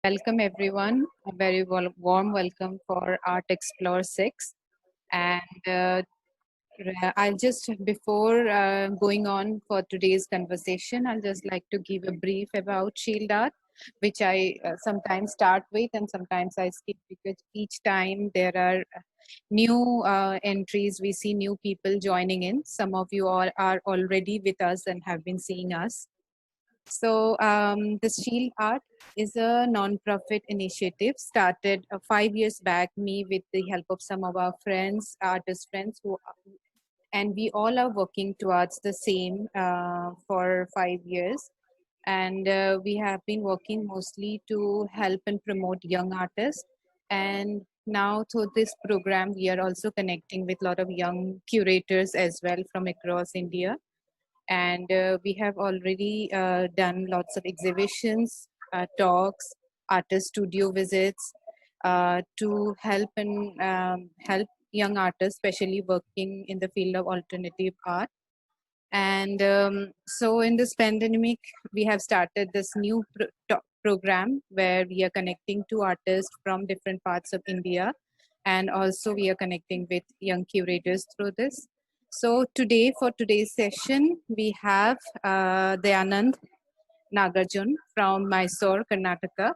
Welcome everyone. A very warm welcome for Art Explore 6. And I'll just, before going on for today's conversation, I'll just like to give a brief about Shield Art, which I sometimes start with and sometimes I skip because each time there are new entries, we see new people joining in. Some of you all are already with us and have been seeing us. So the Shield Art is a non-profit initiative started 5 years back, me with the help of some of our friends, artist friends, and we all are working towards the same for 5 years. And we have been working mostly to help and promote young artists. And now through this program, we are also connecting with a lot of young curators as well from across India, and we have already done lots of exhibitions, talks, artist studio visits to help and help young artists, especially working in the field of alternative art. And so in this pandemic, we have started this new program where we are connecting to artists from different parts of India. And also we are connecting with young curators through this. So today, for today's session, we have Dayanand Nagarjun from Mysore, Karnataka.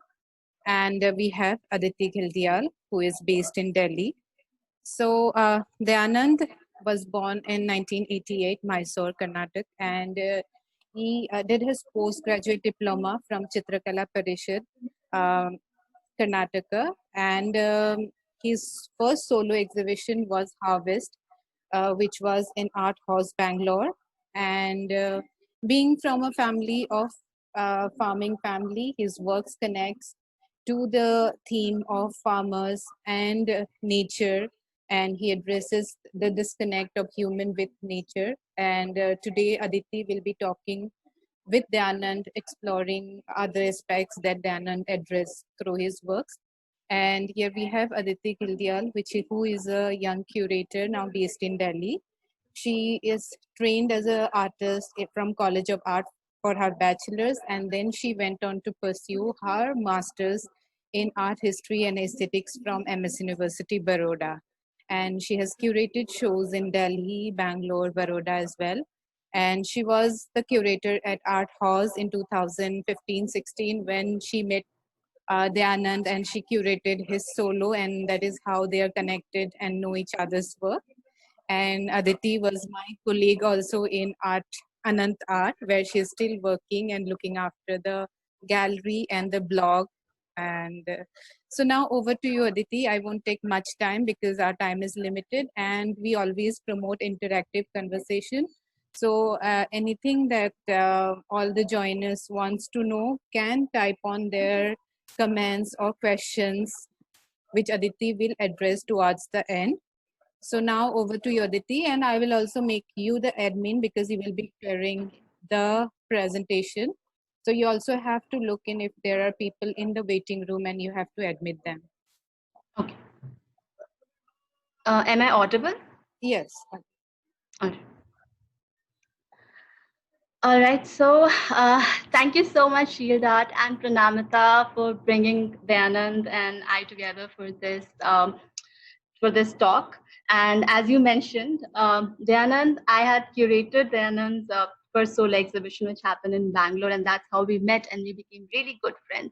And we have Aditi Ghildial, who is based in Delhi. So Dayanand was born in 1988, Mysore, Karnataka, and he did his postgraduate diploma from Chitrakala Parishad, um, Karnataka, and his first solo exhibition was Harvest, which was in Art House, Bangalore. And being from a family of farming family, his works connects to the theme of farmers and nature, and he addresses the disconnect of human with nature. And today Aditi will be talking with Dayanand, exploring other aspects that Dayanand addressed through his works. And here we have Aditi Gildial, who is a young curator now based in Delhi. She is trained as an artist from College of Art for her bachelor's, and then she went on to pursue her master's in art history and aesthetics from MS University, Baroda. And she has curated shows in Delhi, Bangalore, Baroda as well. And she was the curator at Art House in 2015-16 when she met Dayanand, and she curated his solo, and that is how they are connected and know each other's work. And Aditi was my colleague also in Art Anant Art, where she's still working and looking after the gallery and the blog. And so now over to you, Aditi. I won't take much time because our time is limited, and we always promote interactive conversation. So anything that all the joiners wants to know can type on their comments or questions, which Aditi will address towards the end. So now over to you, Aditi, and I will also make you the admin because you will be sharing the presentation. So you also have to look in if there are people in the waiting room and you have to admit them. Okay. Am I audible? Yes. Okay. All right. So thank you so much, Shield Art and Pranamita, for bringing Dayanand and I together for this talk. And as you mentioned, Dayanand, I had curated Dayanand's first solo exhibition, which happened in Bangalore, and that's how we met and we became really good friends.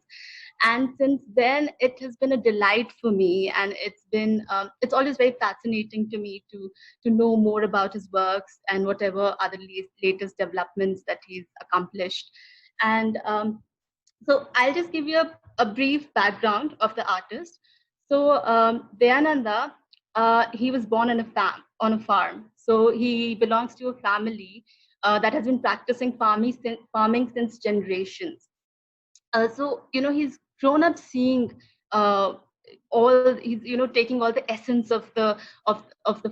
And since then, it has been a delight for me, and it's always very fascinating to me to know more about his works and whatever other latest developments that he's accomplished. And so I'll just give you a brief background of the artist. So Dayananda, he was born on a farm. So he belongs to a family that has been practicing farming since generations. So he's grown up seeing he's taking all the essence of the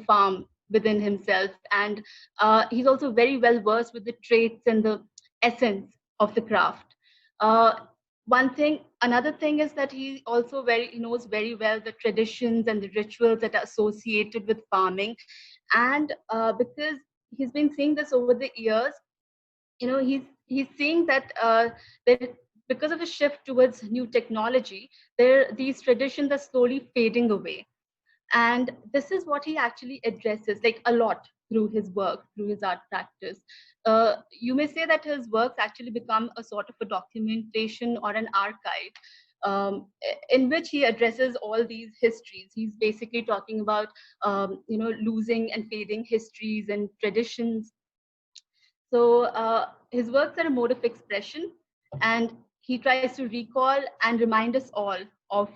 farm within himself, and he's also very well versed with the traits and the essence of the craft. uh, Another thing is that he knows very well the traditions and the rituals that are associated with farming. And because he's been seeing this over the years, he's seeing that because of a shift towards new technology, these traditions are slowly fading away. And this is what he actually addresses like a lot through his work, through his art practice. You may say that his works actually become a sort of a documentation or an archive, in which he addresses all these histories. He's basically talking about losing and fading histories and traditions. So his works are a mode of expression, and he tries to recall and remind us all of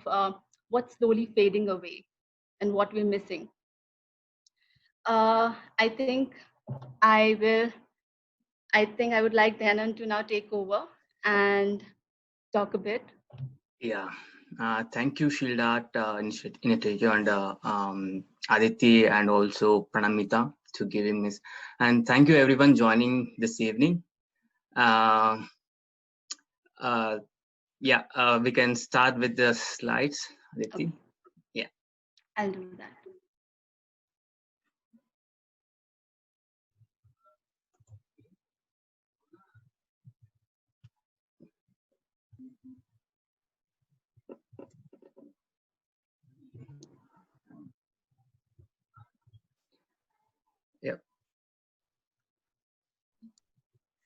what's slowly fading away and what we're missing. I think I will. I think I would like Dayanand to now take over and talk a bit. Yeah. Thank you, Shilda, Initejo, and Aditi, and also Pranamita to giving this. And thank you, everyone, joining this evening. We can start with the slides, Aditi. Okay. Yeah. I'll do that. Yep.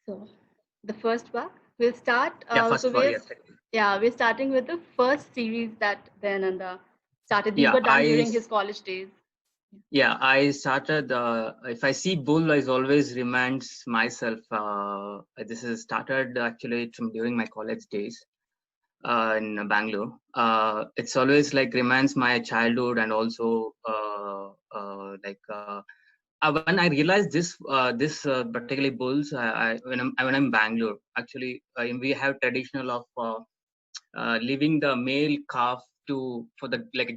So the first one, we'll start. We're starting with the first series that Dayananda started. These were done during his college days. Yeah, I started. If I see bull, I always reminds myself. This is started actually from during my college days in Bangalore. It's always like reminds my childhood, and also when I realized this particularly bulls, when I'm in Bangalore, actually we have traditional of leaving the male calf for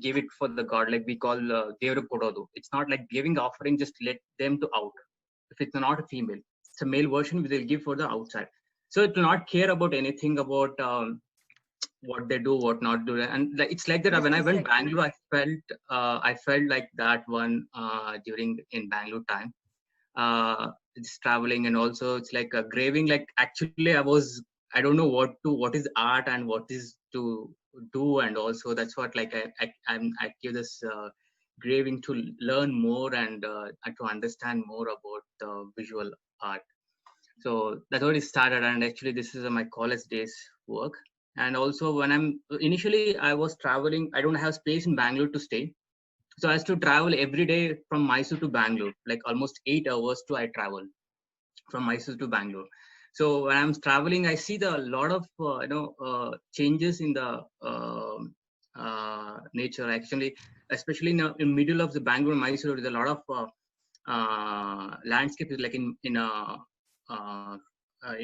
give it for the god, like we call Devaru Kododu. It's not like giving offering, just let them to out. If it's not a female, it's a male version, they'll give for the outside. So it will not care about anything about what they do, what not do, and it's like that. When I went Bangalore, I felt like that one during in Bangalore time. It's traveling, and also it's like a graving. Like actually, I don't know what is art and what is to do, and also that's what like I give this graving to learn more and to understand more about visual art. So that's what it started, and actually this is my college days work. And also when initially I was traveling, I don't have space in Bangalore to stay. So I used to travel every day from Mysore to Bangalore, like almost 8 hours I travel from Mysore to Bangalore. So when I'm traveling, I see a lot of changes in the nature. Actually, especially in middle of the Bangalore, Mysore, there's a lot of landscape. Like in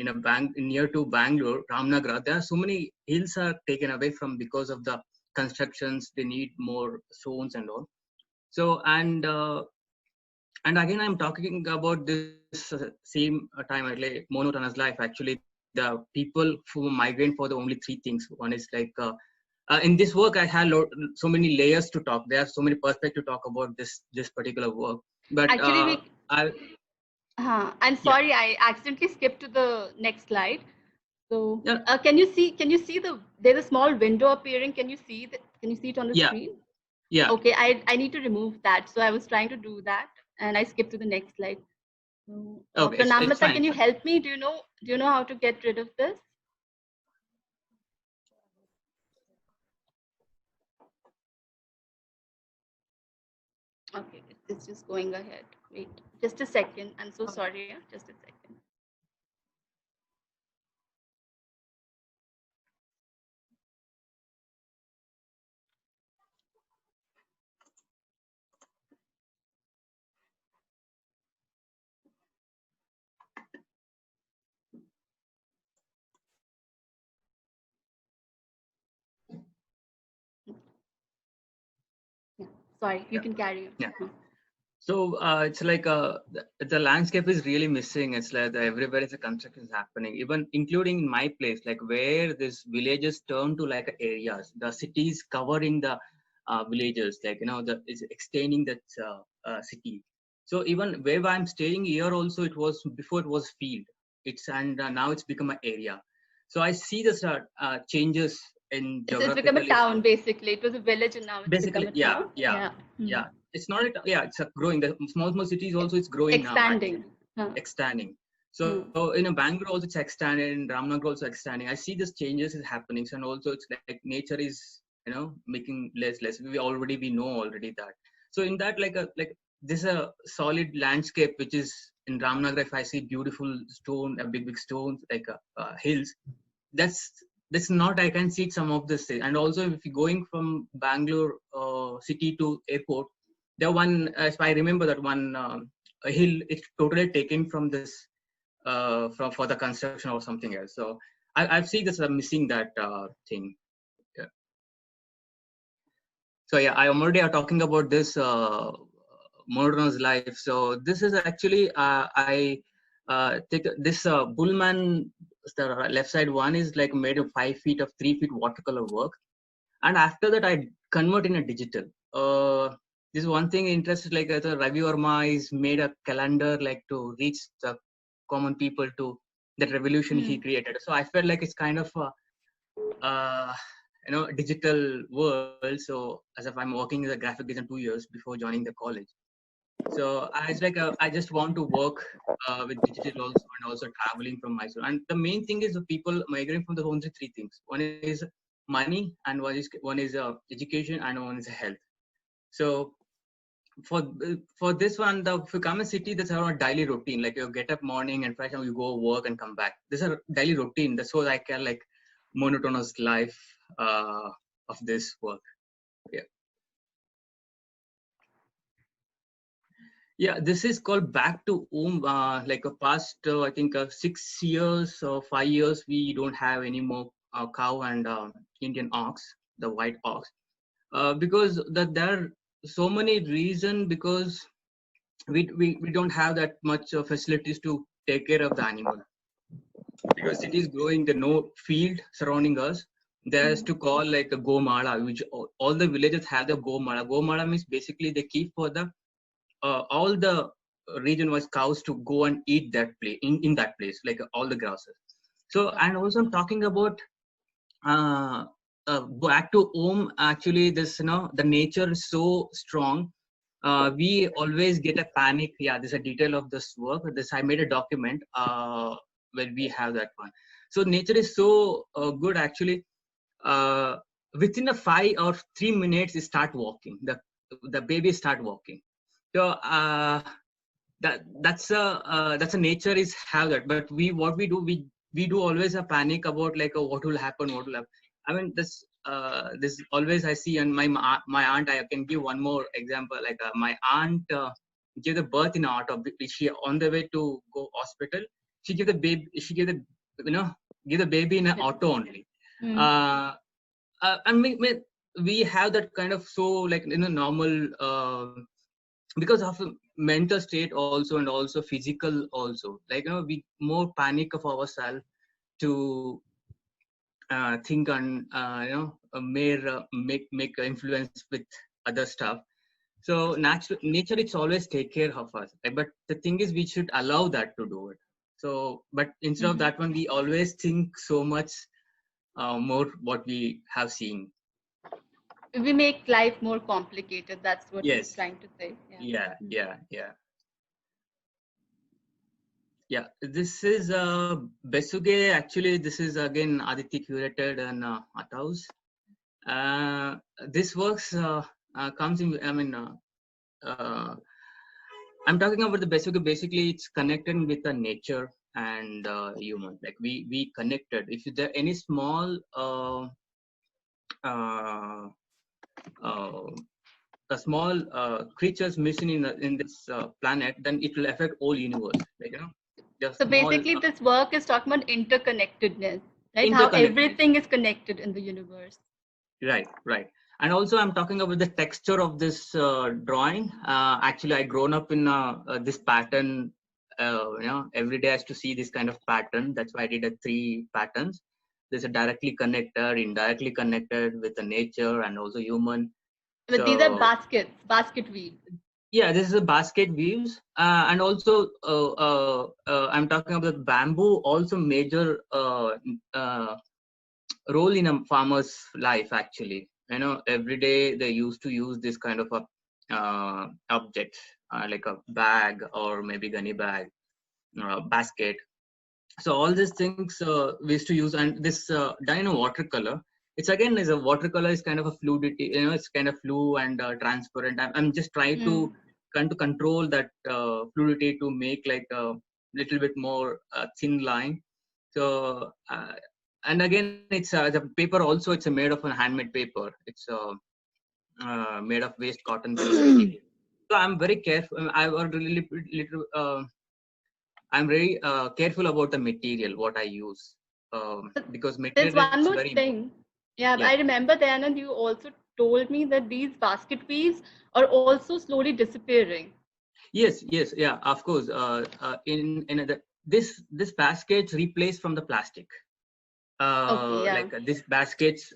a bank near to Bangalore, Ramnagar, there are so many hills are taken away from because of the constructions. They need more zones and all. So and again, I'm talking about this same time, like monotonous life. Actually, the people who migrate for the only three things. One is like in this work, I had so many layers to talk. There are so many perspectives to talk about this particular work. But actually, I'm sorry, I accidentally skipped to the next slide. So can you see there's a small window appearing? Can you see it on the screen? Yeah. Okay, I need to remove that. So I was trying to do that, and I skipped to the next slide. So, okay, Pranamita, can you help me? Do you know how to get rid of this? Okay, it's just going ahead. Wait, just a second. I'm so sorry. Just a second. Sorry, you can carry on. Yeah. So it's like the landscape is really missing. It's like everywhere is a construction is happening, even including in my place, like where these villages turn to like areas. The cities covering the villages, like is extending that city. So even where I'm staying here, also it was before it was field. It's and now it's become an area. So I see this changes in So it's become a geographically. town, basically. It was a village and now it's Basically, become a town. yeah. It's not, it's a growing. The small cities also, it's growing now. Expanding. Expanding. So in a Bangalore also it's expanding, in Ramnagar also expanding. I see these changes is happening, and also it's like nature is making less. We know already that. So in that like this a solid landscape which is in Ramnagar. If I see beautiful stone, big stones like hills, that's not I can see some of this. And also if you're going from Bangalore city to airport, there one if I remember that one a hill is totally taken from this for the construction or something else. So I've seen this missing that thing. Yeah. So yeah, I am already talking about this monotonous life. So this is actually I take this Bullman. The left side one is like made of 5 feet of 3 feet watercolor work, and after that I convert in a digital. This one thing interested like Ravi Verma is made a calendar like to reach the common people to that revolution he created. So I felt like it's kind of a digital world. So as if I'm working as a graphic design 2 years before joining the college. So I was like I just want to work with digital also, and also traveling from Mysore. And the main thing is the people migrating from the only three things. One is money, and one is education, and one is health. So for this one, if you come a city, that's our daily routine. Like you get up morning and fresh, and you go work and come back. This is a daily routine. That's what I can like monotonous life of this work. Yeah. Yeah, this is called Back to Home. Like a past, I think 6 years or 5 years, we don't have any more cow and Indian ox, the white ox, because there are so many reasons. Because we don't have that much facilities to take care of the animal. Because it is growing, the no field surrounding us. There's to call like a gomala, which all the villages have the gomala. Gomala means basically they keep for the all the region wise cows to go and eat that place in that place, like all the grasses. So, and also I'm talking about back to home. Actually, this the nature is so strong. We always get a panic. Yeah, there's a detail of this work. This I made a document where we have that one. So nature is so good actually. Uh, Within a 5 or 3 minutes, you start walking. The baby start walking. So that's a nature is have that. But what we do always a panic about like what will happen. I mean this always I see. And my aunt, I can give one more example. Like my aunt gave the birth in auto. She on the way to go hospital. She gave the baby. She gave the give the baby in an auto only. I mean, we have that kind of so like normal. Because of mental state also, and also physical also, like we more panic of ourselves to think and make influence with other stuff. So nature it's always take care of us, right? But the thing is we should allow that to do it. So but instead of that one, we always think so much more what we have seen. We make life more complicated. That's what Yes. he's trying to say. Yeah, this is Besuge. Actually, this is again Aditi curated and art house. This works comes in. I mean, I'm talking about the Besuge. Basically, it's connected with the nature and human. Like we connected. If there any small a small creatures missing in this planet, then it will affect whole universe. Like So basically, this work is talking about interconnectedness, right? How everything is connected in the universe. Right. And also, I'm talking about the texture of this drawing. Actually, I grown up in this pattern. Every day I have to see this kind of pattern. That's why I did 3 patterns. There's a directly connected, indirectly connected with the nature and also human. But these are basket wheel. Yeah, this is a basket weaves, and also I'm talking about bamboo. Also, major role in a farmer's life. Actually, every day they used to use this kind of a object, like a bag or maybe gunny bag, basket. So all these things we used to use, and this done in a watercolor. It's again is a watercolor is kind of a fluidity, it's kind of flu and transparent. I'm just trying to control that fluidity to make like a little bit more thin line. So and again, it's the paper also. It's made of a handmade paper. It's made of waste cotton. So I'm very careful. I was really little. I'm very careful about the material what I use, because There's material one is more very thing. Yeah, yeah. I remember then, and you also told me that these basket weaves are also slowly disappearing. Yes, yes, yeah. Of course. In this baskets replaced from the plastic. Okay, yeah. Like this baskets,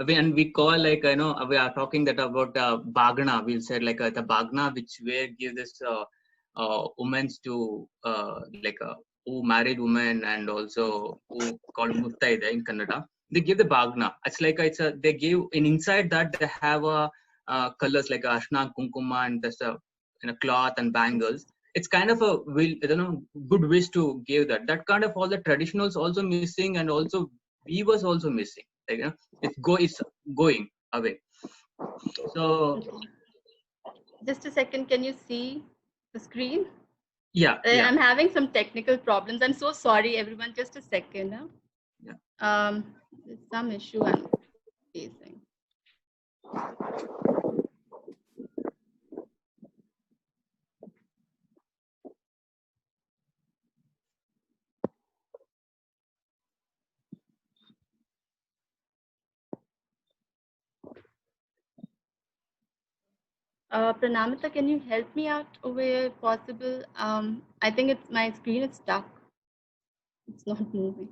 when we call like we are talking that about bagna. We'll say like the bagna which where give this women to like who married women and also who called muttaida in Kannada. They give the bagna. It's like they give in inside that they have colors like ashna, kunkuma, and there's a cloth and bangles. It's kind of a will good wish to give that kind of all the traditionals also missing, and also weavers also missing, like it's going away. So Okay. Just a second, can you see the screen? yeah. I'm having some technical problems. I'm so sorry, everyone. Just a second. Huh? Yeah. There's some issue I'm facing. Pranamita, can you help me out over here if possible? I think it's my screen is stuck. It's not moving.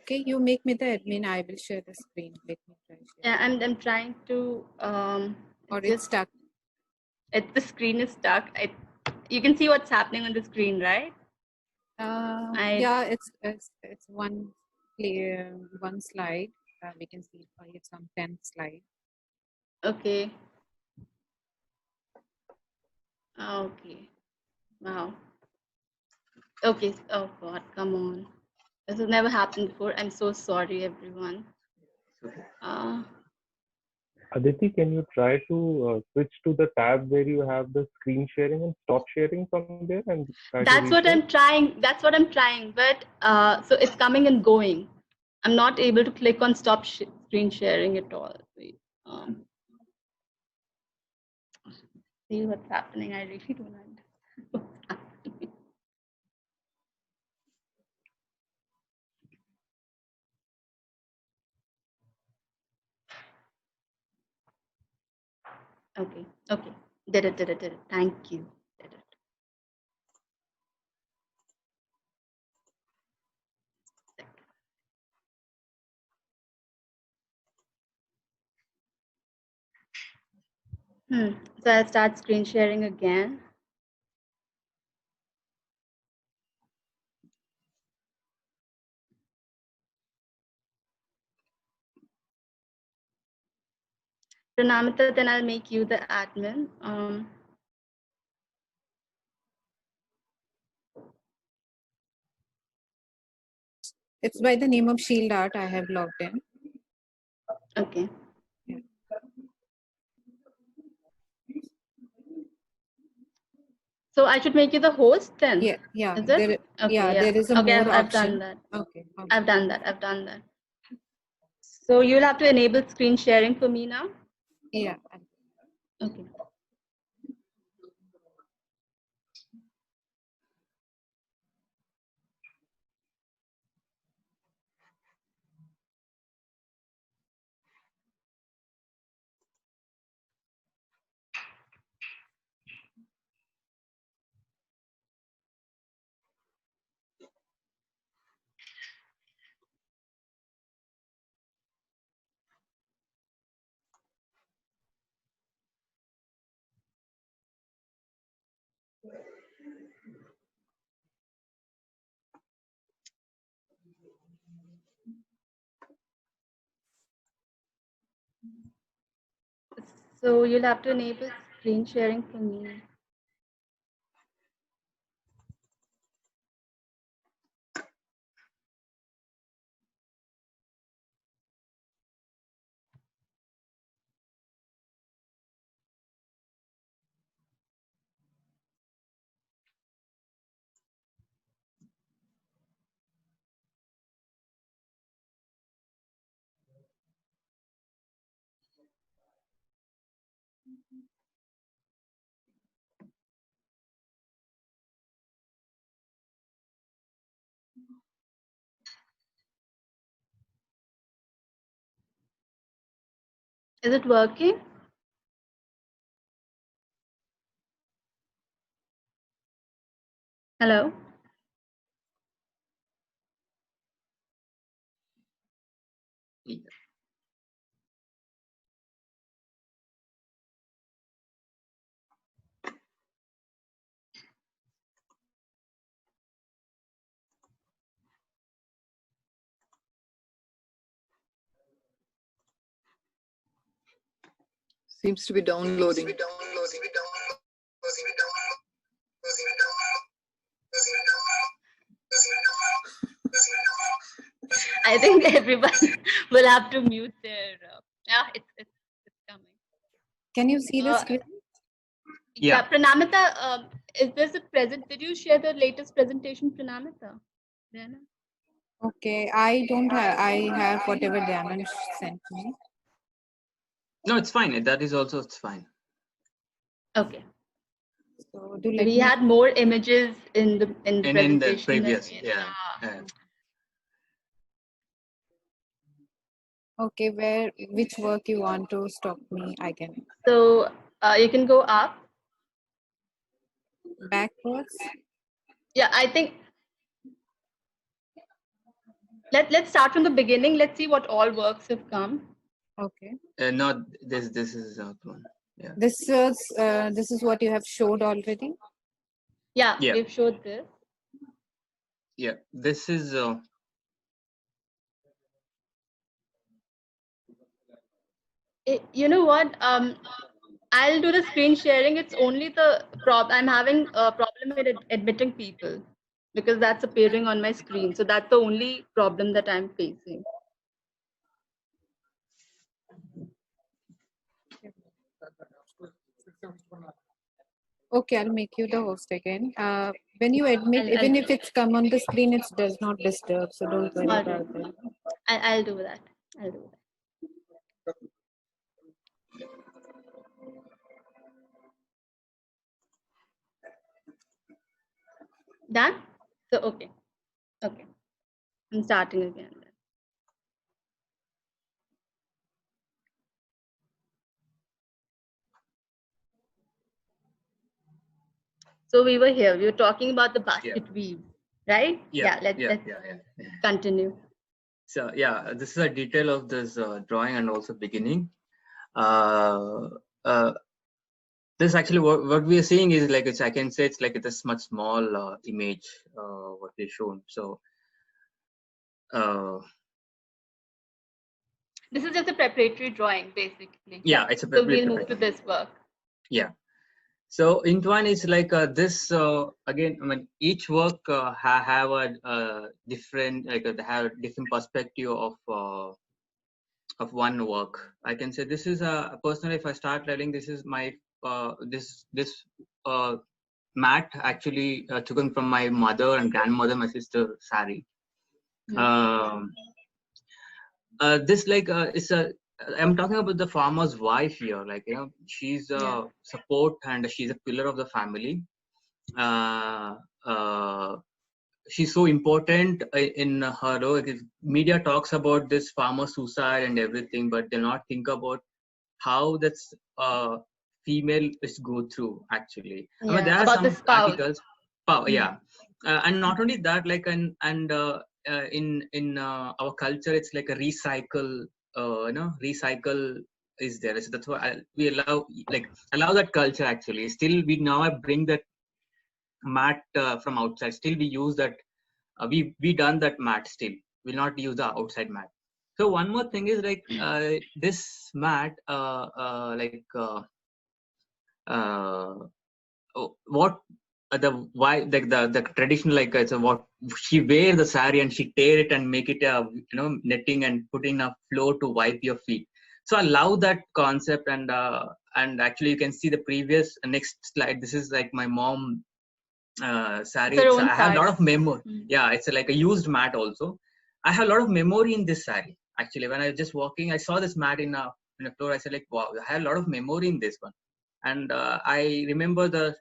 Okay, you make me the admin. I will share the screen. Let me try. Yeah, I'm trying to. Or it's stuck. The screen is stuck. You can see what's happening on the screen, right? Yeah, it's one clear one slide. We can see it's on 10th slide. Okay. Okay. Wow. Okay. Oh God, come on. This has never happened before. I'm so sorry, everyone. Aditi, can you try to switch to the tab where you have the screen sharing and stop sharing from there and try to That's what reshare? I'm trying. That's what I'm trying. But so it's coming and going. I'm not able to click on stop screen sharing at all. Wait. See what's happening. I really don't understand what's happening. Okay. Okay. Did it. Thank you. Did it. So I'll start screen sharing again. Pranamita, then I'll make you the admin. It's by the name of Shield Art. I have logged in. Okay. Yeah. So I should make you the host then? Yeah. Is it? Okay, yeah, there is a okay, more I've option. done that. Okay. I've done that. So you'll have to enable screen sharing for me now? Yeah. Okay. So you'll have to enable screen sharing for me. Is it working? Hello? Yeah. Seems to be downloading. I think everyone will have to mute their. Yeah, it's coming. Can you see the screen? Yeah, Pranamita, is this a present? Did you share the latest presentation, Pranamita? Diana? Okay, I don't have. I have whatever Daman sent me. No, it's fine. That is also it's fine. Okay. So do let But he me. had more images in the And in presentation. the previous, than- yeah. Okay, which work you want to stop me? I can. So you can go up. Backwards. Yeah, I think let's start from the beginning. Let's see what all works have come. Okay. Not this is the one. Yeah. This is what you have showed already. Yeah, Yeah. we've showed this. Yeah. This is You know what? I'll do the screen sharing. It's only the problem. I'm having a problem with admitting people because that's appearing on my screen. So that's the only problem that I'm facing. Okay, I'll make you the host again. When you admit, even if it's come on the screen, it does not disturb. So don't worry All about right. that. I'll do that. I'll do that. Done? So, okay. Okay. I'm starting again. Then. So we were here. We were talking about the basket weave, right? yeah. Let's continue. So yeah, this is a detail of this drawing and also beginning. This actually what we are seeing is like I can say it's like it's a much small image what we've shown. So this is just a preparatory drawing, basically. Yeah, it's a so we'll move to this work. Yeah. So Intwine is like this again. I mean, each work have a different they have a different perspective of one work. I can say this is personally. If I start telling, this is my this mat actually taken from my mother and grandmother, my sister Sari. This it's a. I'm talking about the farmer's wife here. Like she's a support and she's a pillar of the family. She's so important in her role. Media talks about this farmer suicide and everything, but they not think about how that's female is go through actually. I mean, there are some articles. And not only that, like in our culture, it's like a recycle. Recycle is there. So that's why we allow that culture actually. Still, we now bring that mat from outside. Still, we use that. We done that mat. Still, we'll not use the outside mat. So one more thing is like this mat, what the why like the traditional like it's a what she wear the sari and she tear it and make it a netting and put in a floor to wipe your feet. So I love that concept, and actually you can see the previous next slide. This is like my mom sari. Their own I have a lot of sari. memory. Yeah, it's like a used mat also. I have a lot of memory in this sari. Actually, when I was just walking, I saw this mat in a floor. I said like, wow, I have a lot of memory in this one. And I remember the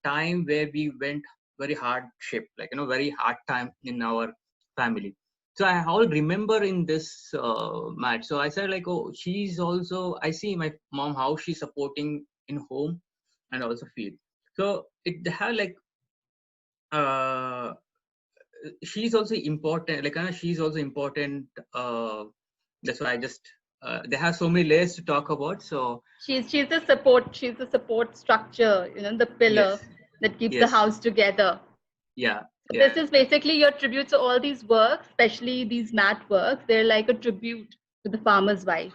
time where we went very hardship, like very hard time in our family. So I all remember in this mat. So I said like, oh, she's also. I see my mom how she's supporting in home and also field. So it have like she's also important. Like she's also important. That's why I just they have so many layers to talk about. So She's the support. She's the support structure. The pillar yes, that keeps the yes, house together. yeah, So yeah. this is basically your tribute to all these works, especially these mat works. They're like a tribute to the farmer's wife.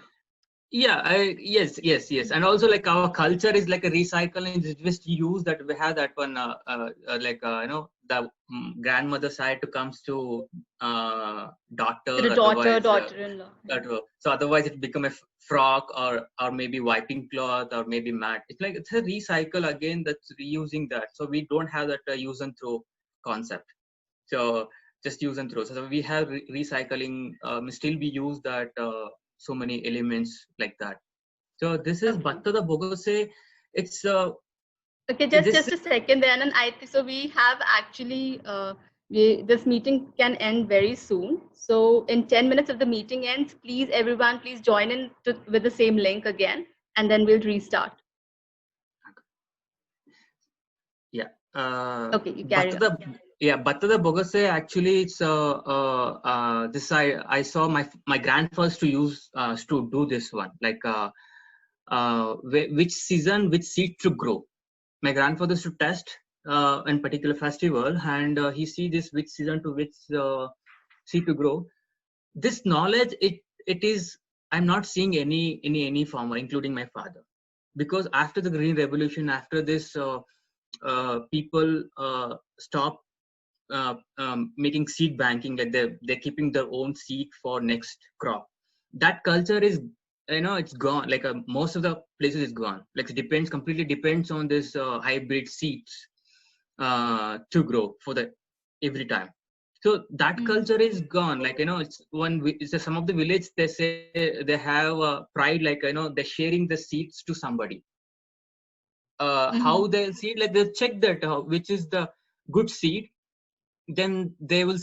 Yeah, yes, and also like our culture is like a recycling. It's just use that we have that one the grandmother side to comes to daughter, To the otherwise daughter-in-law. so otherwise it become a frock or maybe wiping cloth or maybe mat. It's like it's a recycle again, that's reusing that. So we don't have that use and throw concept. So just use and throw. So we have recycling. Still we use that. So many elements like that. So this is Okay. Bhatta the Bogose. It's Okay, just a second there, and so we have actually this meeting can end very soon. So in 10 minutes of the meeting ends, please everyone, please join in with the same link again, and then we'll restart. yeah. Okay, you carry on. Bhatta the Bogose actually it's this I saw my grandfathers to use to do this one like which season which seed to grow. My grandfather used to test in particular festival, and he see this which season to which seed to grow. This knowledge it is I'm not seeing any farmer, including my father, because after the Green Revolution, after this people stop making seed banking, like they're keeping their own seed for next crop. That culture is it's gone. Like most of the places is gone. Like it completely depends on this hybrid seeds to grow for the every time. So that culture is gone. Like it's some of the village they say they have pride, like they're sharing the seeds to somebody. How they'll seed, like they'll check that which is the good seed, then they'll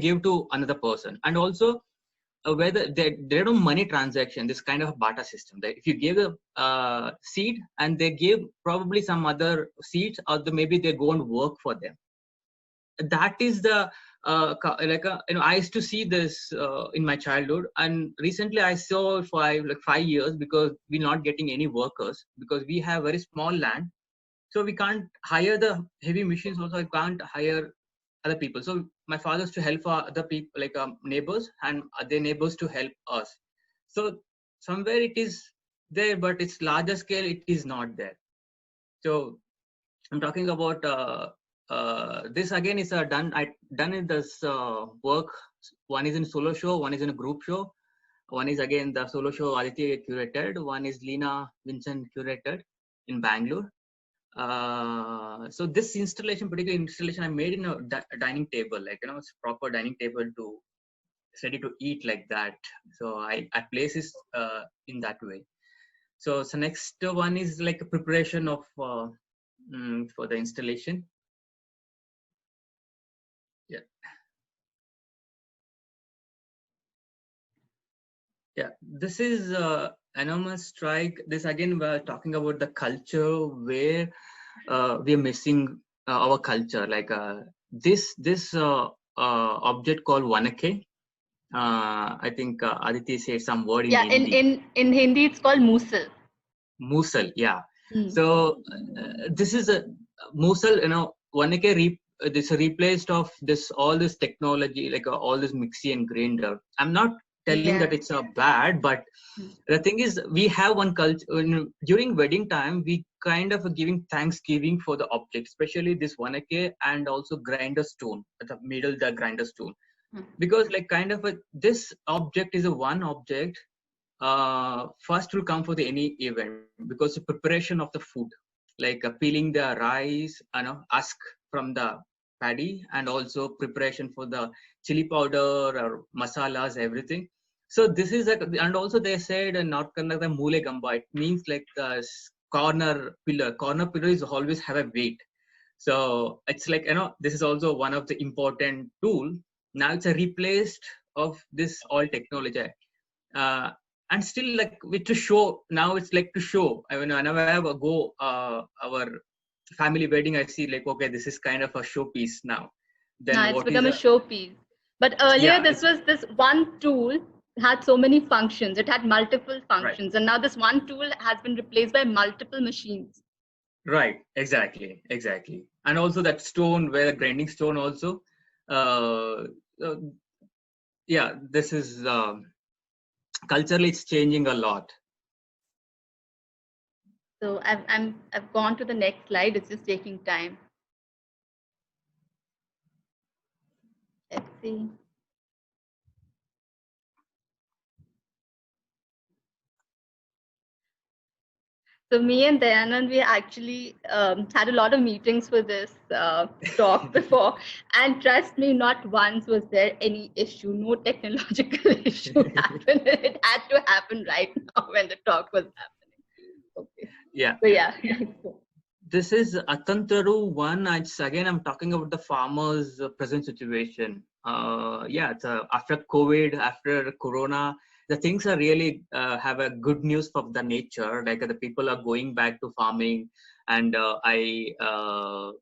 give to another person. And also whether they don't money transaction, this kind of barter system, that if you give a seed and they give probably some other seeds, or maybe they go and work for them. That is the I used to see this in my childhood, and recently I saw for 5 years, because we're not getting any workers, because we have very small land, so we can't hire the heavy machines. Also, I can't hire other people. So my father is to help other people, like neighbors, and their neighbors to help us. So somewhere it is there, but it's larger scale, it is not there. So I'm talking about this again is done in this work. One is in solo show, one is in a group show, one is again the solo show Aditi curated, one is Lena Vincent curated in Bangalore. So this particular installation I made in a dining table, like it's a proper dining table to ready to eat like that. So I place it in that way. So next one is like a preparation of for the installation. Yeah, this is Anonymous Strike. This again, we're talking about the culture where we are missing our culture. Like this object called Vanake. I think Aditi said some word in Hindi. in Hindi it's called Musal. Musal, yeah. So this is a Musal. Vanake this replaced of all this technology, like all this mixie and grinder. I'm not telling that it's bad, but the thing is, we have one culture during wedding time. We kind of giving thanksgiving for the object, especially this vanake and also grinder stone at the middle, the grinder stone, because like kind of this object is a one object. First will come for the any event because the preparation of the food, like peeling the rice, husk from the paddy, and also preparation for the chili powder or masalas, everything. So this is like, and also they said not kind of the mule gamba. It means like the corner pillar. Corner pillar is always have a weight. So it's like this is also one of the important tool. Now it's a replaced of this all technology. And still like to show, now it's like to show. I mean, whenever I go our family wedding, I see like, okay, this is kind of a showpiece now. Then now it's what become a is showpiece. But earlier, this was this one tool had so many functions. It had multiple functions, and now this one tool has been replaced by multiple machines. Right, exactly. And also that stone, where the grinding stone also. Yeah, this is culturally it's changing a lot. So I've gone to the next slide. It's just taking time. Let's see. So me and Dayanand, we actually had a lot of meetings for this talk before. And trust me, not once was there any issue, no technological issue happened. It had to happen right now when the talk was happening. Okay. Yeah. So yeah. This is Atantaru one. Again, I'm talking about the farmers' present situation. It's after COVID, after Corona, the things are really have a good news for the nature. Like the people are going back to farming, and there are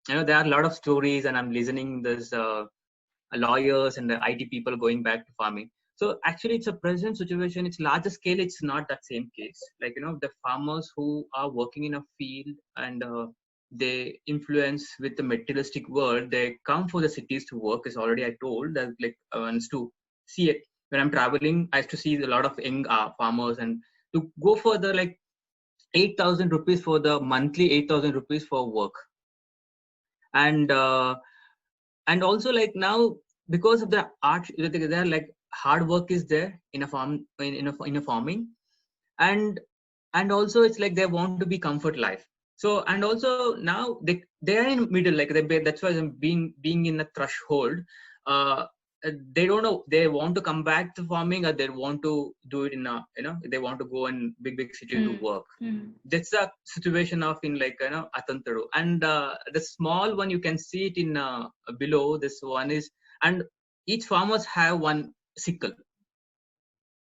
a lot of stories, and I'm listening. There's lawyers and the IT people going back to farming. So actually, it's a present situation. It's larger scale. It's not that same case. Like the farmers who are working in a field and they influence with the materialistic world. They come for the cities to work. Is already I told that like once to see it. When I'm traveling, I used to see a lot of young farmers, and to go for the like 8,000 rupees for the monthly 8,000 rupees for work, and also like now because of the art, they're like hard work is there in a farm in a farming, and also it's like they want to be comfort life. So and also now they are in middle, like that's why I'm being in a threshold. They don't know they want to come back to farming or they want to do it in a they want to go in big city to work. That's the situation of in like Atantaru, and the small one you can see it in below. This one is, and each farmers have one sickle.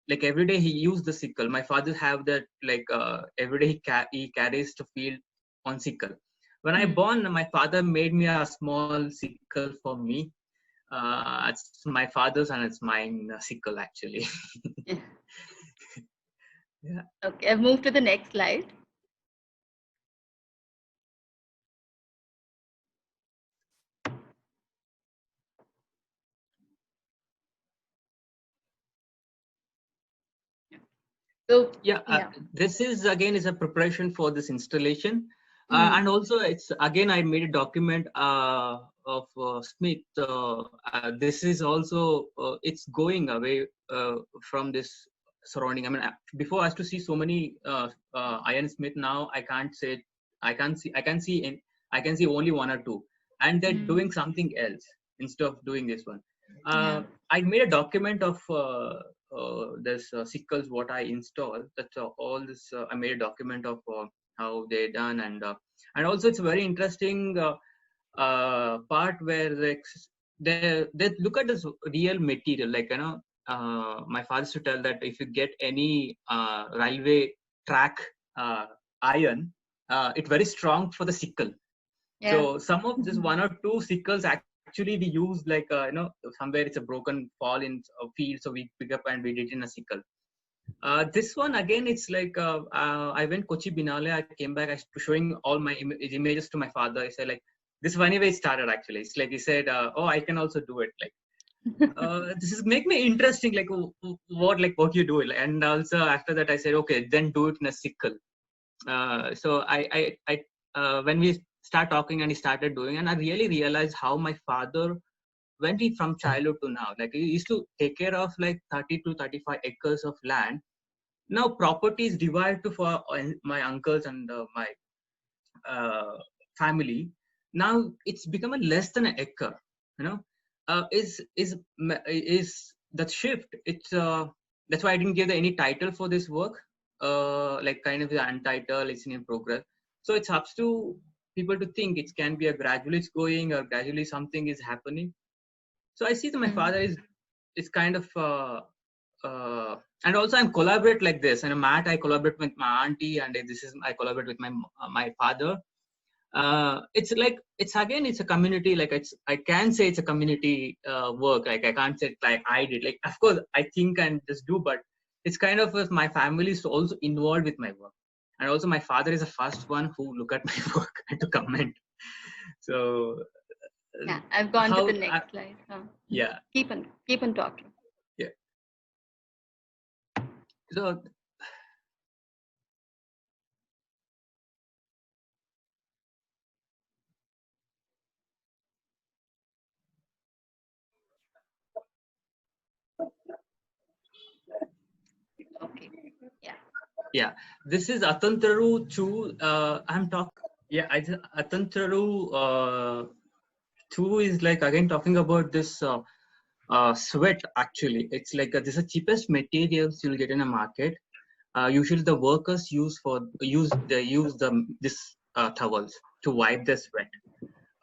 Like every day he used the sickle. My father have that like every day he carries the field on sickle. When I born, my father made me a small sickle for me. It's my father's and it's mine sickle actually. Yeah. Okay, I've moved to the next slide. So this is again is a preparation for this installation, and also it's again I made a document of Smith. This is also it's going away from this surrounding. I mean, before I used to see so many iron Smith. Now I can't say I can see only one or two, and they're doing something else instead of doing this one. I made a document of this sickles what I installed. That's all this. I made a document of how they done, and also it's a very interesting part where they look at this real material. Like my father used to tell that if you get any railway track iron, it's very strong for the sickle. So some of this one or two sickles actually we use like somewhere it's a broken fall in a field, so we pick up and we did it in a sickle. This one again, it's like I went Kochi Binale. I came back. I was showing all my images to my father. I said like this anyway started actually. It's like he said, oh, I can also do it. Like This is make me interesting, like what you do. And also after that I said, okay, then do it in a sickle. So I when we start talking and he started doing, and I really realized how my father went from childhood to now, like he used to take care of like 30 to 35 acres of land. Now property is divided to for my uncles and my uh, family. Now it's become a less than an acre, you know. Is that shift? It's that's why I didn't give any title for this work, like kind of the untitled, it's in progress. So it's up to people to think it can be a gradually it's going, or gradually something is happening. So I see that my father is kind of and also I'm collaborate like this. And Matt, I collaborate with my auntie, and this is I collaborate with my father. It's like it's again it's a community, like I can say it's a community work. Like I can't say like I did, like of course I think and just do, but it's kind of my family is also involved with my work. And also my father is the first one who look at my work and to comment. So Yeah, I've gone to the next slide. Yeah, keep on talking. Yeah. So Okay. yeah, this is Atantaru 2. I'm talking. Yeah, Atantaru 2 is like again talking about this sweat. Actually, it's like this is the cheapest materials you'll get in a market. Usually, the workers use this towels to wipe their sweat.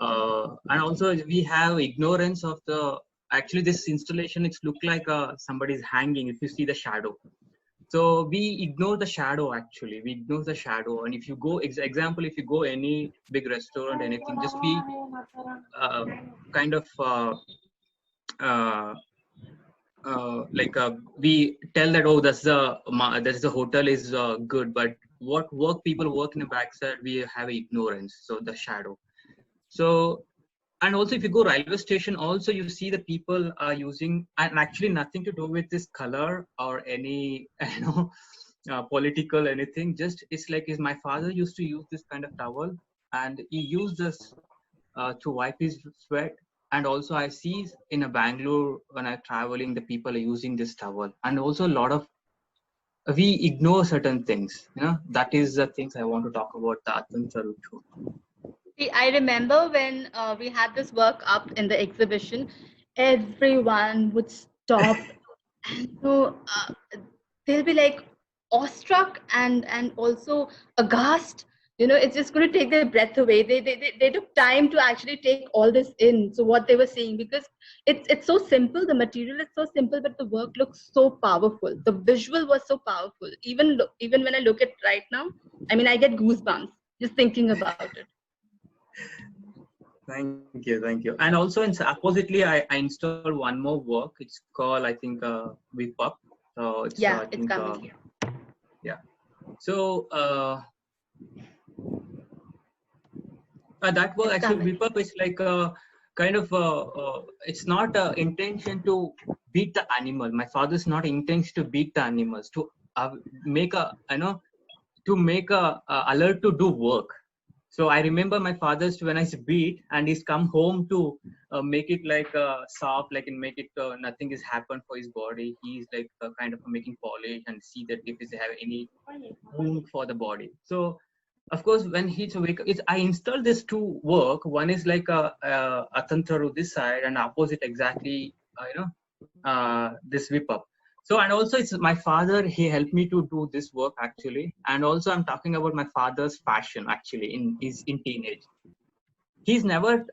And also we have ignorance of the. Actually, this installation it's look like somebody's hanging. If you see the shadow. So we ignore the shadow. Actually, we ignore the shadow. And if you go, example, if you go any big restaurant, anything, just be kind of uh, like we tell that, oh, that's the hotel is good, but what work people work in the backside, we have ignorance. So the shadow. So and also if you go railway station, also you see the people are using, and actually nothing to do with this color or any political anything. Just it's like my father used to use this kind of towel, and he used this to wipe his sweat. And also I see in a Bangalore when I'm traveling, the people are using this towel. And also a lot of we ignore certain things. That is the things I want to talk about the Atantaru too. See, I remember when we had this work up in the exhibition, everyone would stop and they'll be like awestruck and also aghast. It's just going to take their breath away. They took time to actually take all this in. So what they were saying, because it's so simple, the material is so simple, but the work looks so powerful. The visual was so powerful. Even when I look at it right now, I mean, I get goosebumps just thinking about it. Thank you. And also, oppositely, I installed one more work. It's called, I think, WIPUP. So it's it's coming. Yeah. So that work actually WIPUP is like a kind of it's not an intention to beat the animal. My father's not intention to beat the animals, to make a to make a alert to do work. So I remember my father's when I beat, and he's come home to make it like soft, like and make it nothing has happened for his body. He's like kind of making polish and see that if he have any wound for the body. So of course when he's awake, I installed this to work. One is like a Atantaru this side, and opposite exactly this WIPUP. So, and also it's my father, he helped me to do this work actually. And also I'm talking about my father's fashion actually in teenage. He's never,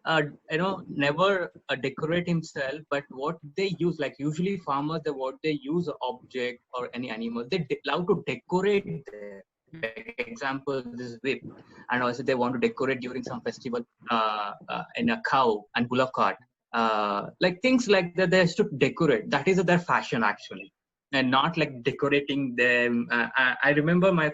never decorate himself, but what they use, like usually farmers, what they use object or any animal, they love to decorate there. Like example, this whip. And also they want to decorate during some festival in a cow and bullock cart. Like things like that, they have to decorate. That is their fashion actually. And not like decorating them. I remember my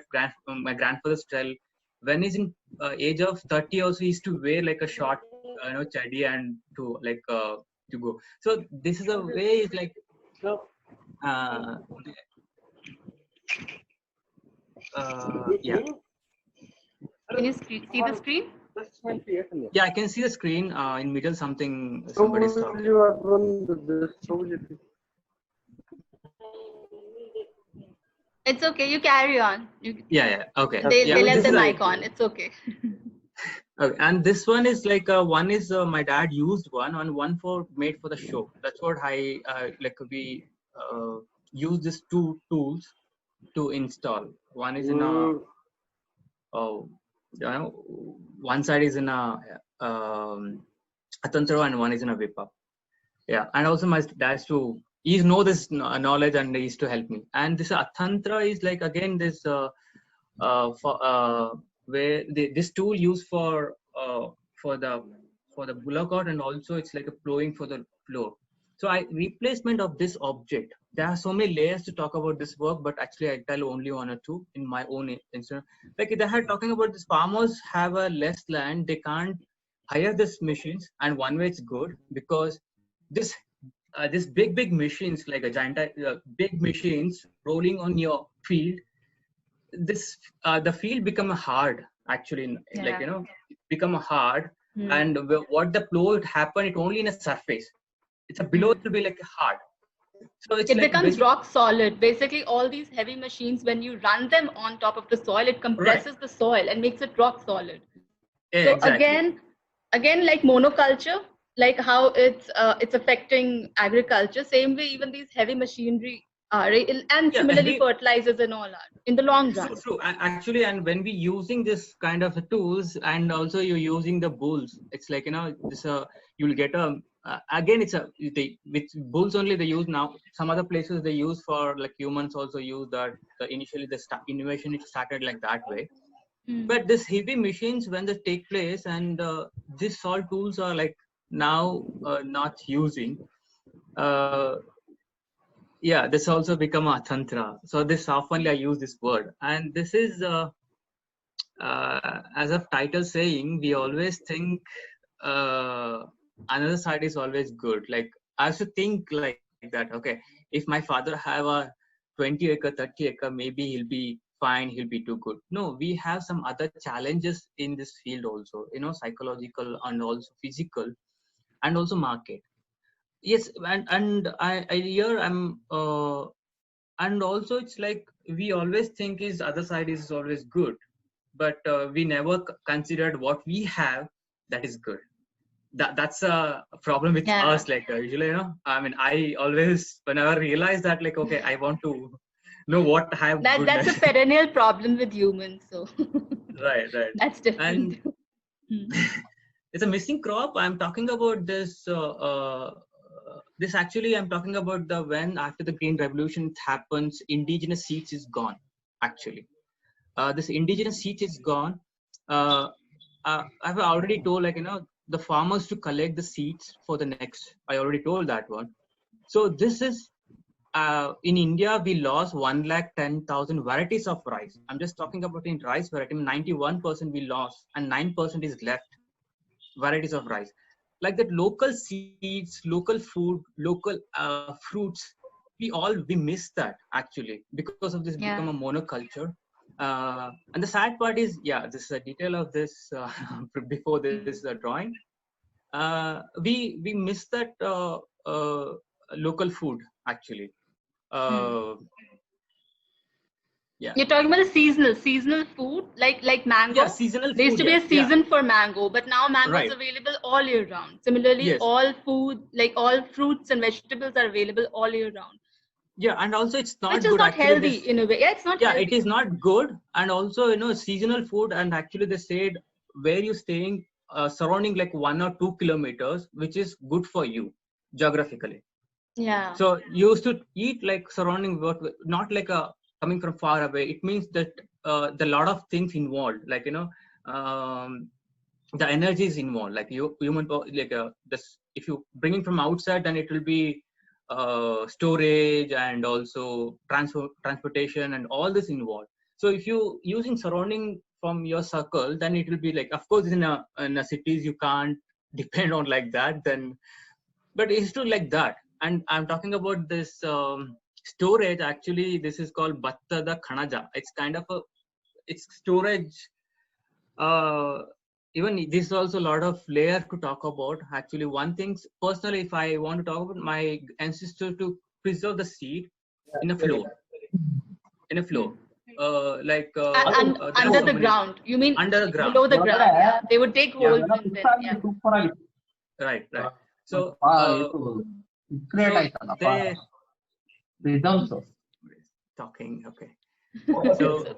grandfather's tell when he's in age of 30 also, he used to wear like a short chaddi and to like to go. So this is a way, like, uh, yeah. Can you see the screen? Yeah, I can see the screen in middle. Somebody's talking. It's okay. You carry on. Yeah. Okay. They Yeah, left this the is mic on. It's okay. okay. And this one is like one is my dad used one, and one for made for the show. That's what I like. We use these two tools to install. One is in a one side is in a Atantra and one is in a whip up. Yeah, and also my dad's to he's know this knowledge and he used to help me. And this Atantra is like again this where this tool used for the bullock and also it's like a plowing for the floor. So I replacement of this object. There are so many layers to talk about this work, but actually I tell only one or two in my own instance. Like they are talking about this farmers have a less land, they can't hire these machines, and one way it's good because this this big machines like a giant big machines rolling on your field, this the field become hard actually, like become hard. And what the flow would happen, it only in a surface, it's a below it will be like hard, so it's it like becomes rock solid. Basically all these heavy machines, when you run them on top of the soil, it compresses the soil and makes it rock solid. So exactly. again like monoculture, like how it's affecting agriculture, same way even these heavy machinery are, and similarly fertilizers and all are in the long run. True. Actually, and when we using this kind of tools, and also you're using the bulls, it's like this you'll get a again it's with bulls only they use now. Some other places they use for like humans also use that. Initially the innovation it started like that way. But this heavy machines when they take place, and these all tools are like now not using. Yeah, this also become a tantra. So this oftenly I use this word, and this is as of title saying, we always think another side is always good. Like I have to think like that. Okay, if my father have a 20 acre, 30 acre, maybe he'll be fine. He'll be too good. No, we have some other challenges in this field also. Psychological and also physical, and also market. Yes, and I here I'm and also it's like we always think is other side is always good, but we never considered what we have that is good. That's a problem with us. Like usually, I mean, I always whenever I realize that, like, okay, I want to know what I have. That's a perennial problem with humans. So right. That's different. And it's a missing crop. I'm talking about this. This actually, I'm talking about the when after the Green Revolution happens, indigenous seeds is gone. Actually, this indigenous seeds is gone. I've already told, like the farmers to collect the seeds for the next. I already told that one. So this is in India we lost 110,000 varieties of rice. I'm just talking about in rice variety. 91% we lost, and 9% is left. Varieties of rice, like that, local seeds, local food, local fruits, we miss that actually because of this become a monoculture. And the sad part is, this is a detail of this before this drawing. We miss that local food actually. You're talking about the seasonal food, like mango. Yeah, seasonal. There used to be a season for mango, but now mango is available all year round. Similarly, all food, like all fruits and vegetables, are available all year round. Yeah, and also it's not which good. is not healthy in a way. Yeah, it's not. Yeah, healthy. It is not good, and also seasonal food. And actually, they said where you staying surrounding like 1 or 2 kilometers, which is good for you geographically. Yeah. So you used to eat like surrounding what, not like a coming from far away. It means that the lot of things involved, like the energy is involved, like human, like this. If you bring it from outside, then it will be storage and also transportation and all this involved. So if you using surrounding from your circle, then it will be like, of course in a cities you can't depend on like that. Then but it's still like that. And I'm talking about this storage. Actually, this is called Bhattada Khanaja. It's kind of it's storage. Even this is also a lot of layer to talk about. Actually, one thing personally, if I want to talk about my ancestors to preserve the seed in a floor, under the ground. You mean under the ground? Below the ground, yeah. They would dig holes and then, yeah. Right. So they talking. Okay. So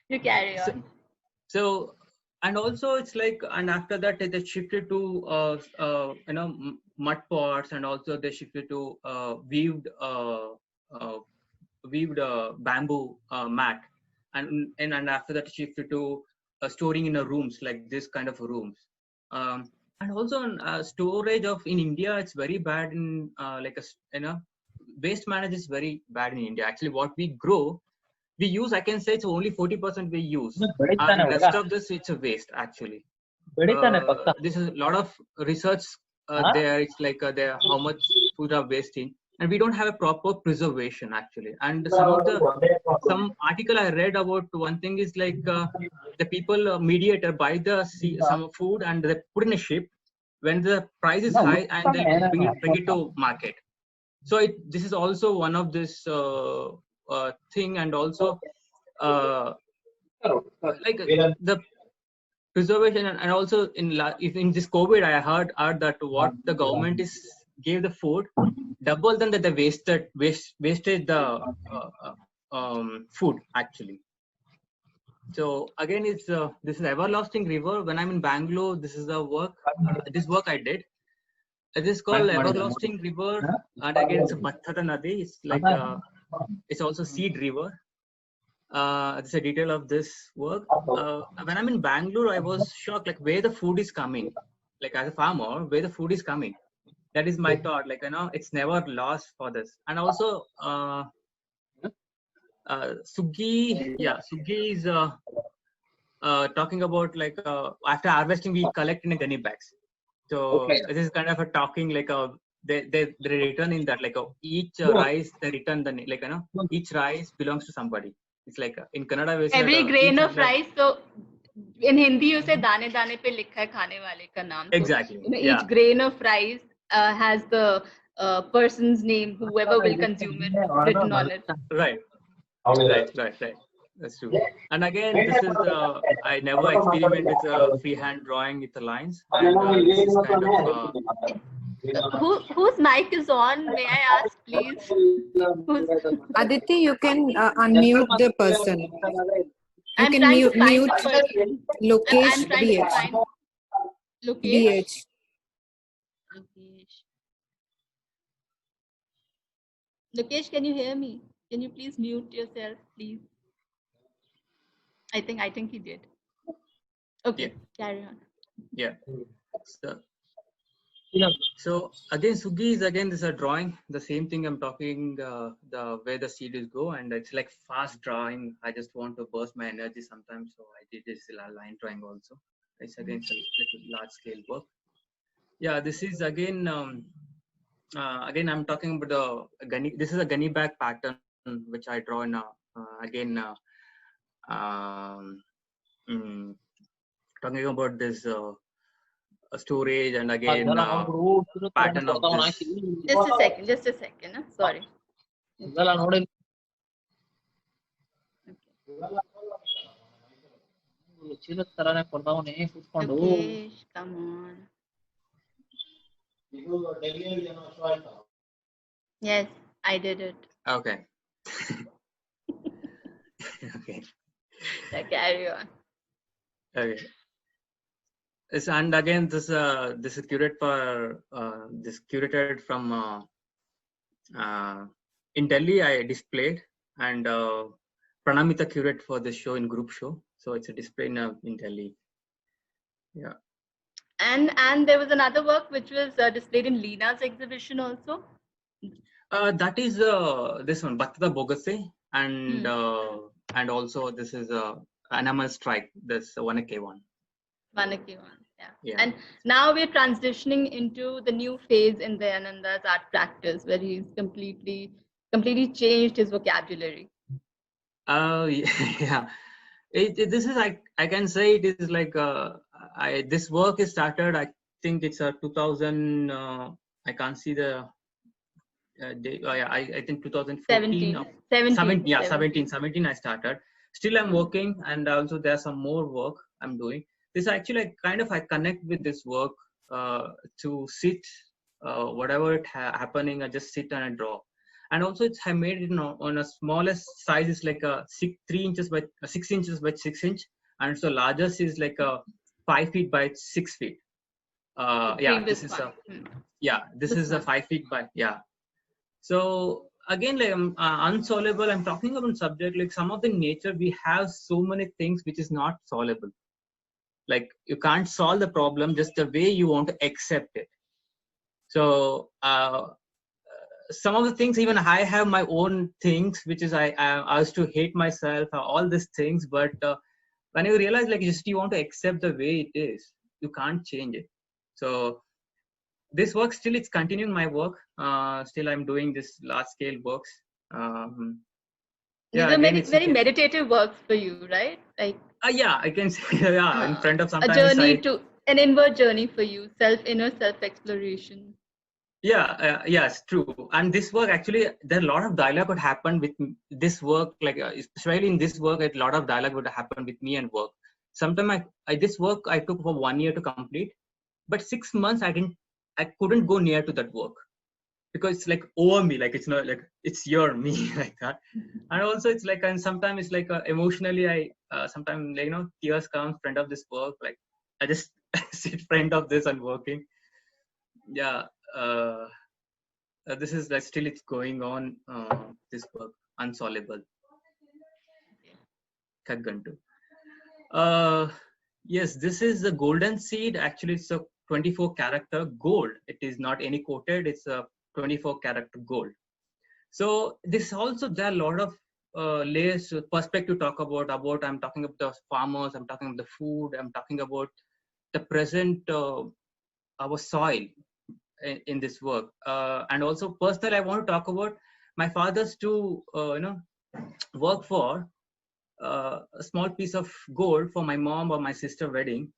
you carry on. So and also it's like, and after that they shifted to mud pots, and also they shifted to weaved bamboo mat, and after that shifted to storing in a rooms like this kind of rooms. And also storage of in India, it's very bad in waste management is very bad in India. Actually, what we grow, we use, I can say it's only 40% we use. And rest of this, it's a waste actually. This is a lot of research there. It's like there how much food are wasting, and we don't have a proper preservation actually. And some article I read about, one thing is like the people mediator buy some food and they put in a ship when the price is high, and they bring it to market. So this is also one of this thing, and also like the preservation, and also in this COVID, I heard that what the government gave the food double than that they wasted the food actually. So again, it's this is Everlasting River. When I'm in Bangalore, this is the work. This work I did. It is called Everlasting River, and again it's a Bhattada Nadi. It's like it's also Seed River. It's a detail of this work. When I'm in Bangalore, I was shocked, like where the food is coming. Like as a farmer, where the food is coming. That is my thought. Like it's never lost for this. And also Suggi is talking about like after harvesting we collect in a gunny bags. So this is kind of a talking like they return in that, like each rice they return the like each rice belongs to somebody. It's like in Kannada every grain of rice. So in Hindi you say dane dane pe likha hai khane wale ka naam. Exactly. So, each grain of rice has the person's name, whoever will consume it, written on it. Right. That's true. And again, this is I never experiment with freehand drawing with the lines. And this is kind of whose mic is on? May I ask, please? Aditi, you can unmute the person. You can mute Lokesh BH. Lokesh? Lokesh, can you hear me? Can you please mute yourself, please? I think he did. Okay, carry on. Yeah. So again, Suggi is again this is a drawing. The same thing I'm talking the where the seed is go, and it's like fast drawing. I just want to burst my energy sometimes, so I did this line drawing also. It's again a large scale work. Yeah, this is again again I'm talking about the gunny. This is a gunny bag pattern which I draw in again talking about this storage, and again pattern of this. Just a second. Sorry. Lokesh, come on. Yes, I did it. Okay. Okay. Carry on. Okay. And again, this is curated for curated from in Delhi. I displayed, and Pranamita curated for this show in group show. So it's a display in Delhi. Yeah. And there was another work which was displayed in Leena's exhibition also. That is this one, Bhattada Bogase, and also this is Animal Strike, this Vanake one. Vanake one. Yeah. And now we're transitioning into the new phase in Dayananda's art practice, where he's completely changed his vocabulary. Yeah. This is I can say it is like this work is started. I think it's 2000. I can't see the day. Yeah, I think 2014 or 17. Yeah, 17 I started. Still I'm working, and also there's some more work I'm doing. This actually I connect with this work to sit whatever happening. I just sit and I draw. And also I made it on a smallest size. It's like a 3 inches by 6 inches by 6 inch, and so largest is like a 5 feet by 6 feet. Yeah, this is this is a 5 feet by So again, like unsolvable. I'm talking about subject like some of the nature. We have so many things which is not solvable. Like you can't solve the problem just the way you want to accept it. So some of the things, even I have my own things, which is I used to hate myself, all these things. But when you realize like you want to accept the way it is, you can't change it. So this work still, it's continuing my work. Still I'm doing this large scale works. These are very meditative works for you, right? Like yeah, I can say in front of sometimes a journey to an inward journey for you, inner self exploration. Yes, true. And this work actually, there are a lot of dialogue would happen with this work. Like especially in this work, a lot of dialogue would happen with me and work. Sometimes this work I took for 1 year to complete, but 6 months I couldn't go near to that work because it's like over me, like it's not like it's your me like that. And also it's like, and sometimes it's like emotionally I sometimes like tears come in front of this work. Like I just sit in front of this and working. This is like still it's going on. This work unsolvable. Kaggantu. Yes, this is the golden seed. Actually, it's a 24 character gold. It is not any quoted. It's a 24 character gold. So this also, there are a lot of layers perspective to talk about. I'm talking about the farmers. I'm talking about the food. I'm talking about the present our soil in this work. And also personally, I want to talk about my father's to work for a small piece of gold for my mom or my sister wedding,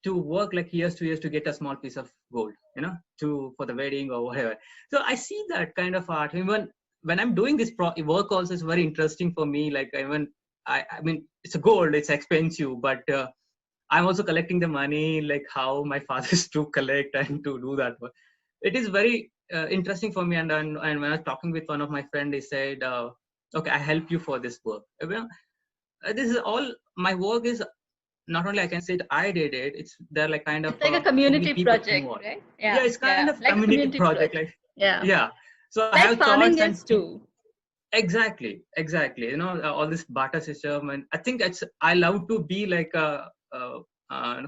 to work like years to get a small piece of gold, for the wedding or whatever. So I see that kind of art. Even when I'm doing this work also, is very interesting for me. Like even I mean, it's a gold, it's expensive, but I'm also collecting the money, like how my father's to collect and to do that work. It is very interesting for me. And when I was talking with one of my friends, he said, okay, I help you for this work. This is all my work is. Not only I can say I did it. It's they're like kind of it's like a community project, right? Yeah, it's kind of like community project. Like So like I have farming is too. Exactly. All this barter system, and I think I love to be like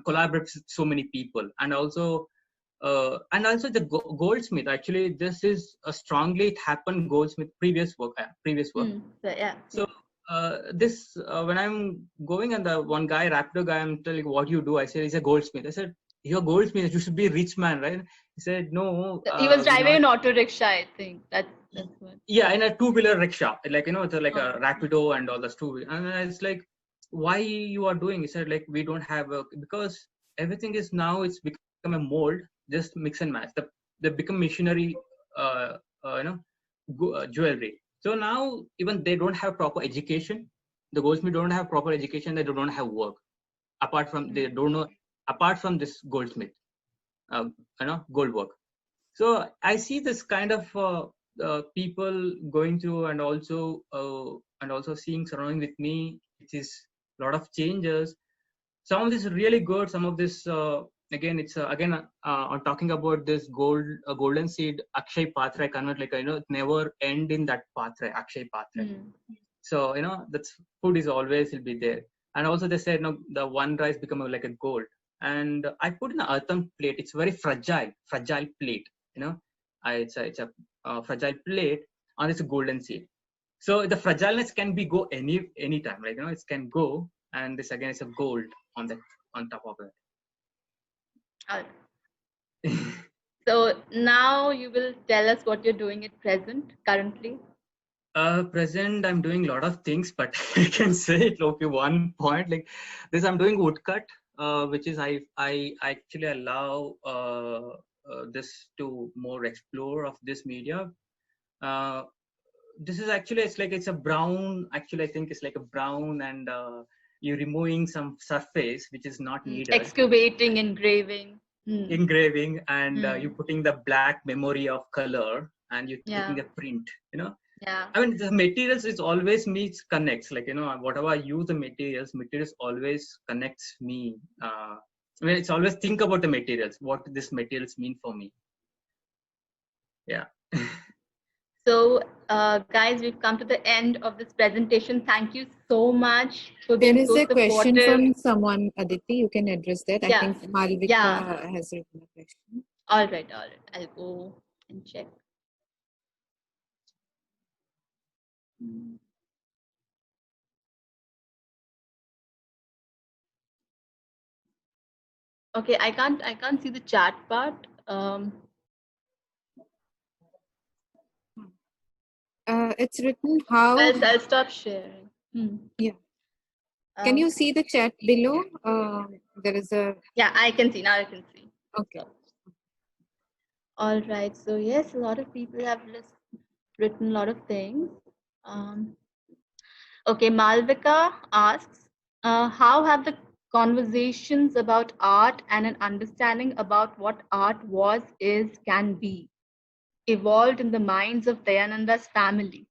collaborate with so many people, and also the goldsmith. Actually, this is a strongly it happened goldsmith previous work. So this when I'm going, and the one guy, Rapido guy, I'm telling what you do. I said he's a goldsmith. I said you're a goldsmith. You should be a rich man, right? He said no. He was driving an auto rickshaw, I think. That's what. Yeah, in a two-wheeler rickshaw, like it's like a Rapido and all the two. And it's like, why you are doing? He said like we don't have because everything is now it's become a mold, just mix and match. They become machinery, jewelry. So now even they don't have proper education. The goldsmith don't have proper education. They don't have work. Apart from they don't know. Apart from this goldsmith, gold work. So I see this kind of people going through, and also seeing surrounding with me, which is a lot of changes. Some of this is really good. Some of this again, it's I'm talking about this golden seed Akshay Patra. I convert like it never end in that Patra, Akshay Patra. So that's food is always will be there. And also they said the one rice become like a gold. And I put in an earthen plate. It's very fragile plate. It's a fragile plate on this golden seed. So the fragileness can be go any time. Like it can go, and this again is a gold on top of it. All right. So now you will tell us what you're doing at present, currently. Present, I'm doing a lot of things, but I can say it. Okay, one point like this, I'm doing woodcut, which is I actually allow this to more explore of this media. Uh, this is actually it's a brown. Actually, I think it's like a brown, and you're removing some surface which is not needed, Excavating, engraving. engraving, and you're Mm. putting the black memory of color, and you're taking Yeah. a print. Yeah. I mean, the materials is always meets connects. Like whatever I use the materials always connects me. I mean, it's always think about the materials. What this materials mean for me. Yeah. So, guys, we've come to the end of this presentation. Thank you so much for There being is so a question supportive. from someone, Aditi. You can address that. I Yeah. think Malvika Yeah. has written a question. All right. I'll go and check. Okay, I can't see the chat part. It's written how. I'll stop sharing. Yeah. Can you see the chat below? There is a. Yeah, I can see now. I can see. Okay. All right. So yes, a lot of people have written a lot of things. Okay, Malvika asks, how have the conversations about art and an understanding about what art was, is, can be evolved in the minds of Dayananda's family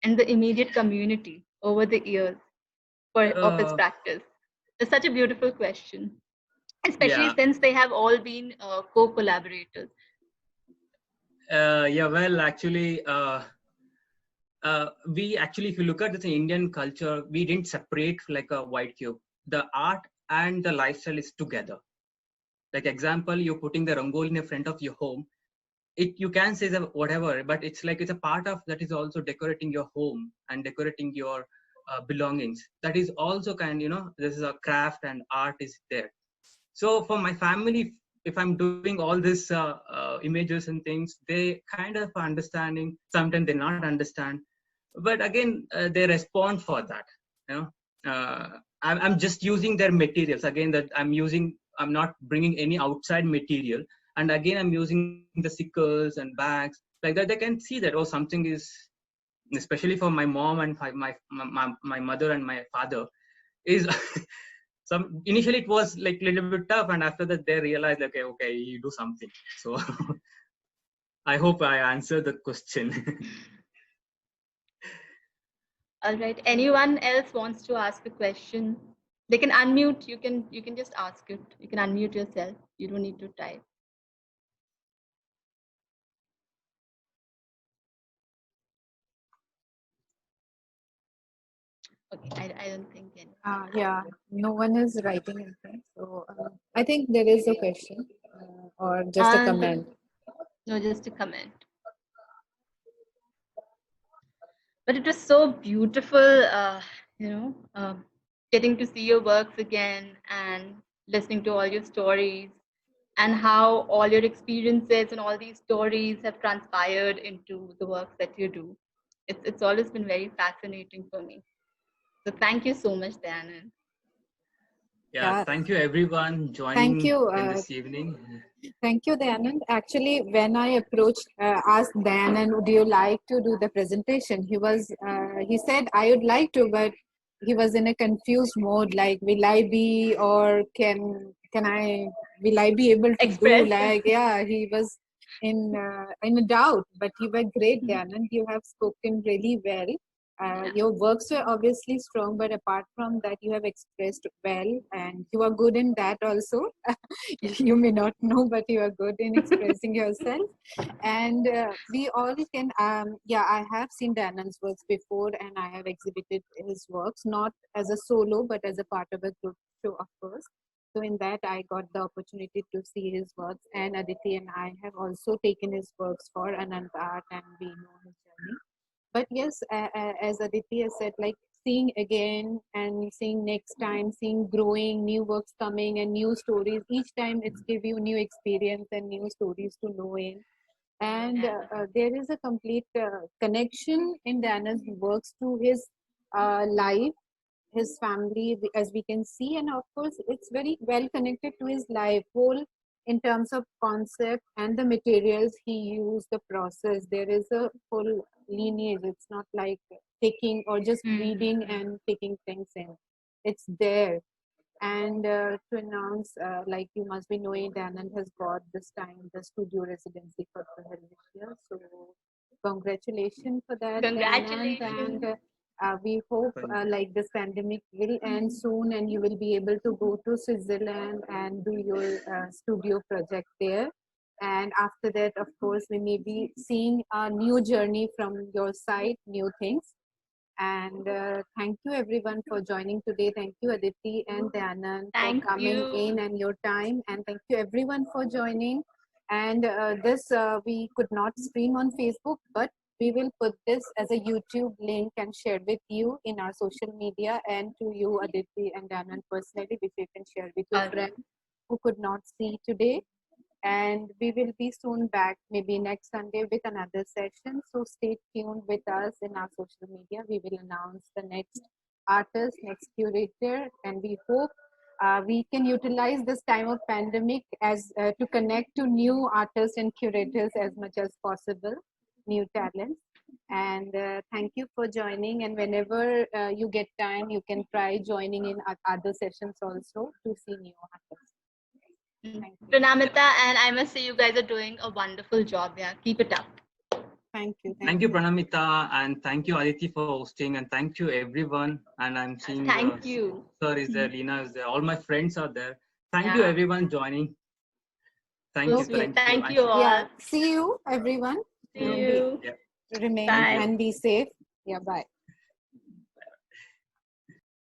and the immediate community over the years of his practice? It's such a beautiful question, especially Yeah. since they have all been co-collaborators. Yeah. Well, actually, we actually, if you look at the Indian culture, we didn't separate like a white cube. The art and the lifestyle is together. Like example, you're putting the rangoli in front of your home. You can say that whatever, but it's a part of that is also decorating your home and decorating your belongings. That is also this is a craft and art is there. So for my family, if I'm doing all this images and things, they kind of understanding. Sometimes they not understand, but again they respond for that. You know, I'm just using their materials again. That I'm not bringing any outside material, and again I'm using the sickles and bags like that. They can see that something is, especially for my mom and my mother and my father is some initially it was like a little bit tough, and after that they realized okay, you do something. So I hope I answered the question. All right. Anyone else wants to ask a question? They can unmute. You can just ask it. You can unmute yourself. You don't need to type. Okay, I don't think any. Yeah, no one is writing anything. So I think there is a question or just a comment. No, just a comment. But it was so beautiful, getting to see your works again and listening to all your stories and how all your experiences and all these stories have transpired into the works that you do. It's always been very fascinating for me. So thank you so much, Dayanand. Yeah, thank you everyone joining in this evening. Thank you, Dayanand. Actually, when I asked Dayanand, would you like to do the presentation? He said, I would like to, but he was in a confused mode, like, will I be, or will I be able to do, like, yeah, he was in a doubt, but you were great, Dayanand. You have spoken really well. Your works were obviously strong, but apart from that, you have expressed well, and you are good in that also. You may not know, but you are good in expressing yourself. And we all can, I have seen Dayanand's works before, and I have exhibited his works, not as a solo, but as a part of a group show, of course. So in that, I got the opportunity to see his works, and Aditi and I have also taken his works for Anand Art, and we know his journey. But yes, as Aditi has said, like seeing again and seeing next time, seeing growing, new works coming and new stories. Each time it's give you new experience and new stories to know in. And there is a complete connection in Dana's works to his life, his family, as we can see, and of course it's very well connected to his life whole in terms of concept and the materials he used, the process. There is a full lineage. It's not like taking or just reading and taking things in. It's there. And to announce, like you must be knowing, Danand has got this time the studio residency for Helvetia. So congratulations for that, Danand. Congratulations. And we hope like this pandemic will end soon and you will be able to go to Switzerland and do your studio project there. And after that, of course, we may be seeing a new journey from your side, new things. And thank you everyone for joining today. Thank you Aditi and Dayanand for coming in and your time. And thank you everyone for joining. And this we could not stream on Facebook, but we will put this as a YouTube link and share with you in our social media, and to you Aditi and Dayanand personally, which you can share with your friend who could not see today. And we will be soon back, maybe next Sunday, with another session. So stay tuned with us in our social media. We will announce the next artist, next curator, and we hope we can utilize this time of pandemic as to connect to new artists and curators as much as possible, new talents. And thank you for joining. And whenever you get time, you can try joining in other sessions also to see new artists. Pranamita, and I must say you guys are doing a wonderful job. Yeah, keep it up. Thank you. Thank you, Pranamita, and thank you, Aditi, for hosting, and thank you, everyone. And I'm seeing thank you. Sir is there, Lina is there, all my friends are there. Thank you, everyone, joining. Thank you. Thank you all. Yeah. See you, everyone. See you. Remain Bye. and be safe. Yeah, bye.